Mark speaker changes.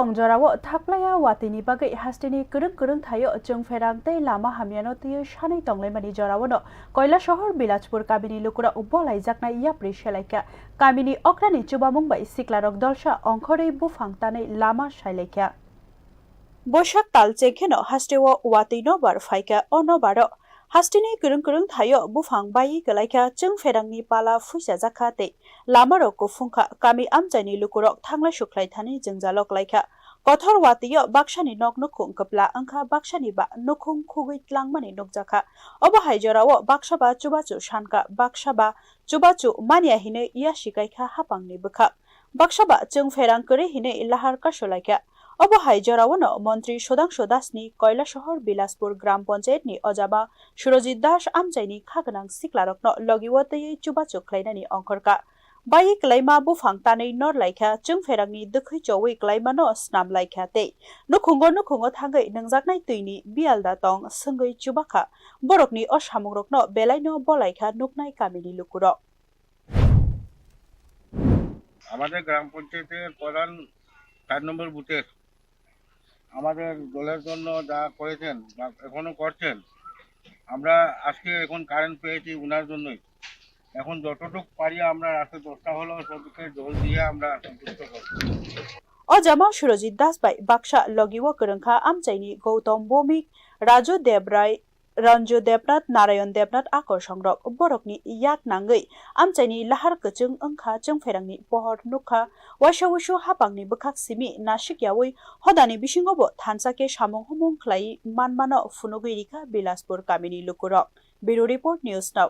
Speaker 1: tong jorao thaklaya watini bagai hastini kurung thayo jongferang tei lama hamiano tiyo shanai tonglaimani jorao no koila shahor Bilaspuro kamini lukura ubolai jaknai yapri shelaika kamini okrani chubamung bai siklarok dolsha ongkhorkha bufang tanai lama shailaika boshak talche kheno hastewo wati nobar phaika o nobaro hastini kurung thayo bufang bai galaika jongferangni pala fuisa jakha te lamaro kufungkha kami amjaini lukurok thanglai suklai thani jengjalok laika kothor watiyo baksani nok nukhung kapla angkha baksani ba nukhung khugui tlangmani nukjakha obo haijorao baksaba chubachu shanka baksaba chubachu mania hine iya shikaikha hapangni bukha baksaba jongferang kore hine lahar kasolaika obo haijorao no মন্ত্রী সুধাংশু দাসনি কয়লা শহর বিলাসপুর গ্রাম পঞ্চায়েতনি অজাবা Surajit Das আমজাইনি খাগনাং সিকলারকনো লগিওতयै চুবাচु ख्लाइनानि ongkhorkha bai klaima bufang tanai nor laika jongferangni dukhui chowui klaimano snam laika te nukhungo thangai nangjaknai tuini bialda tong sungui chubakha borokni osamungrokno belaino bolaika nuknai kamini lukuro
Speaker 2: আমাদের গ্রাম পঞ্চায়েতের প্রধান 4 নম্বর বুথের আমাদের দলের জন্য যা করেছেন বা এখনো করছেন আমরা আজকে এখন কারেন্ট পেয়েছি উনার জন্যই এখন যতটুকু পারি আমরা রাতে 10টা হলো সবকে জল দিয়ে আমরা সন্তুষ্ট করব
Speaker 1: অজামা সুরজিৎ দাস বাই বাক্সা লগিও করংখা আমচাইনি গৌতম ভৌমিক রাজু দেবরায় रंजु देवनाथ नारायण देवनाथ आकर संग्रक बरकनि याक नांगै आमचाइनि लाहार कचुं अंखा जंगफेरांनि पहर नुखा वाइसावुसु हापांनि बखाक सिमि नासिकयावै हदानि बिसिङावबो thansakhe samung humung khlai manmano funugui rika Bilaspuro kamini lukurok Bureau Report News Now